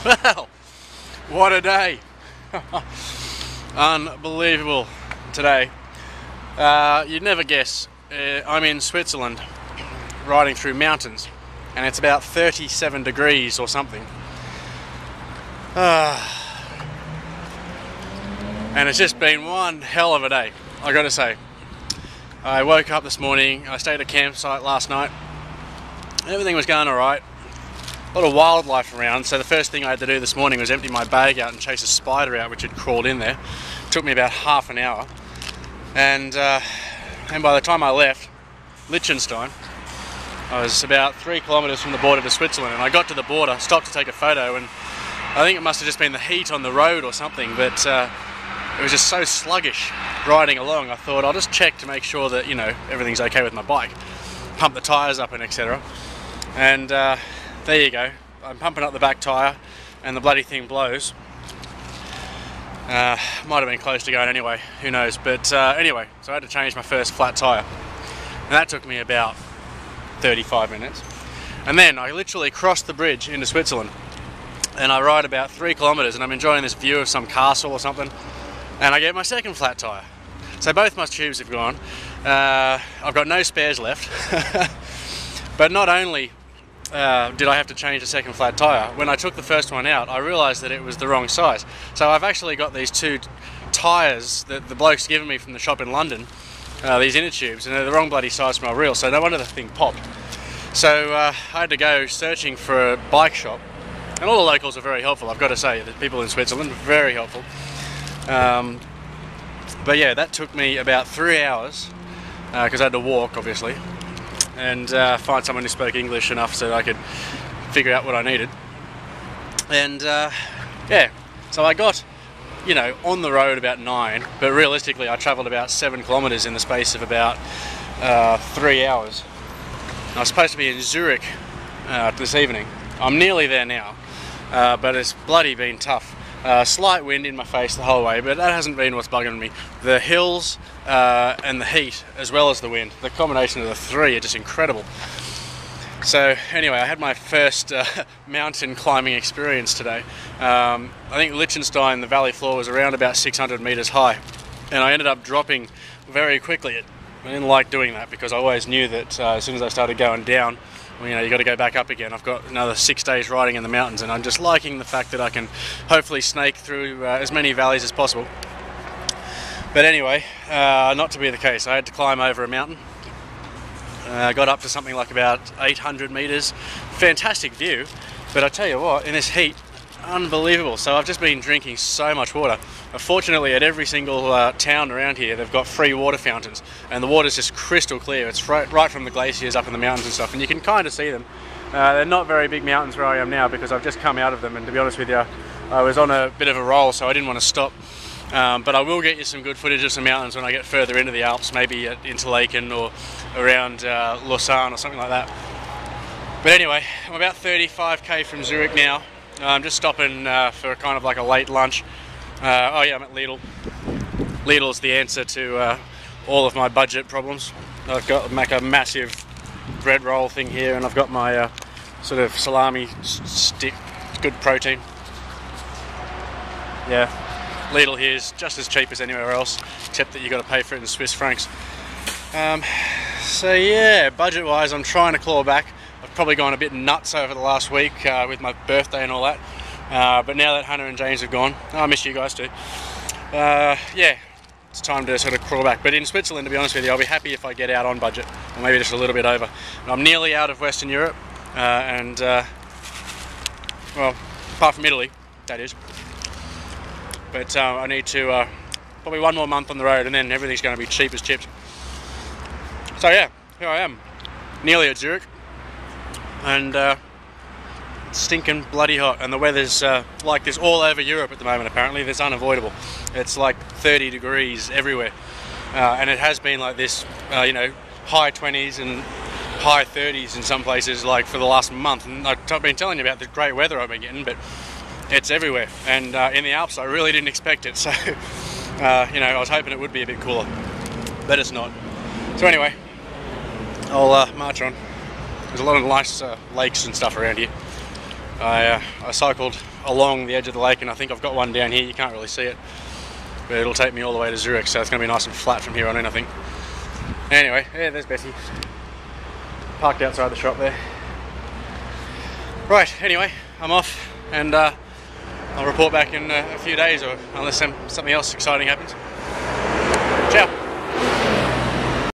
Well, what a day. Unbelievable today. You'd never guess. I'm in Switzerland riding through mountains and it's about 37 degrees or something. And it's just been one hell of a day, I gotta say. I woke up this morning, I stayed at a campsite last night, everything was going alright. A lot of wildlife around, so the first thing I had to do this morning was empty my bag out and chase a spider out which had crawled in there. It took me about half an hour. And by the time I left Liechtenstein, I was about 3 kilometres from the border to Switzerland, and I got to the border, stopped to take a photo, and I think it must have just been the heat on the road or something, but it was just so sluggish riding along. I thought I'll just check to make sure that, you know, everything's okay with my bike, pump the tyres up and etc. And there you go, I'm pumping up the back tyre and the bloody thing blows. Might have been close to going anyway, who knows, but anyway, so I had to change my first flat tyre, and that took me about 35 minutes. And then I literally crossed the bridge into Switzerland, and I ride about 3 kilometres and I'm enjoying this view of some castle or something, and I get my second flat tyre. So both my tubes have gone. I've got no spares left. But not only did I have to change a second flat tyre, when I took the first one out I realised that it was the wrong size. So I've actually got these two tyres that the bloke's given me from the shop in London, these inner tubes, and they're the wrong bloody size for my reel, so no wonder the thing popped. So I had to go searching for a bike shop, and all the locals are very helpful, I've got to say. The people in Switzerland are very helpful. But yeah, that took me about 3 hours, because I had to walk obviously, and find someone who spoke English enough so that I could figure out what I needed. And yeah, so I got, you know, on the road about 9, but realistically I travelled about 7 kilometres in the space of about 3 hours. I was supposed to be in Zurich this evening. I'm nearly there now, but it's bloody been tough. Slight wind in my face the whole way, but that hasn't been what's bugging me. The hills and the heat, as well as the wind, the combination of the three are just incredible. So anyway, I had my first mountain climbing experience today. I think Liechtenstein, the valley floor was around about 600 metres high, and I ended up dropping very quickly. I didn't like doing that because I always knew that as soon as I started going down, well, you know, you got to go back up again. I've got another 6 days riding in the mountains, and I'm just liking the fact that I can hopefully snake through as many valleys as possible. But anyway, not to be the case. I had to climb over a mountain. I got up to something like about 800 metres. Fantastic view, but I tell you what, in this heat, unbelievable. So I've just been drinking so much water. Fortunately, at every single town around here, they've got free water fountains, and the water's just crystal clear. It's right from the glaciers up in the mountains and stuff, and you can kind of see them. They're not very big mountains where I am now because I've just come out of them, and to be honest with you, I was on a bit of a roll, so I didn't want to stop. But I will get you some good footage of some mountains when I get further into the Alps, maybe at Interlaken or around Lausanne or something like that. But anyway, I'm about 35k from Zurich now. I'm just stopping for kind of like a late lunch. Oh yeah, I'm at Lidl. Lidl's the answer to all of my budget problems. I've got a massive bread roll thing here, and I've got my sort of salami stick, good protein. Yeah, Lidl here is just as cheap as anywhere else, except that you've got to pay for it in Swiss francs. So yeah, budget-wise, I'm trying to claw back. I've probably gone a bit nuts over the last week with my birthday and all that. But now that Hannah and James have gone, I miss you guys too. Yeah, it's time to sort of crawl back. But in Switzerland, to be honest with you, I'll be happy if I get out on budget, or maybe just a little bit over. And I'm nearly out of Western Europe, and well, apart from Italy, that is. But I need to probably 1 more month on the road, and then everything's going to be cheap as chips. So yeah, here I am, nearly at Zurich, and stinking bloody hot, and the weather's like this all over Europe at the moment. Apparently that's unavoidable. It's like 30 degrees everywhere, and it has been like this, you know, high 20s and high 30s in some places like for the last month. And I've been telling you about the great weather I've been getting, but it's everywhere, and in the Alps I really didn't expect it, so you know, I was hoping it would be a bit cooler, but it's not. So anyway, I'll march on. There's a lot of nice lakes and stuff around here. I cycled along the edge of the lake, and I think I've got one down here. You can't really see it, but it'll take me all the way to Zurich, so it's going to be nice and flat from here on in, I think. Anyway, yeah, there's Bessie. Parked outside the shop there. Right, anyway, I'm off, and I'll report back in a few days, or unless something else exciting happens. Ciao.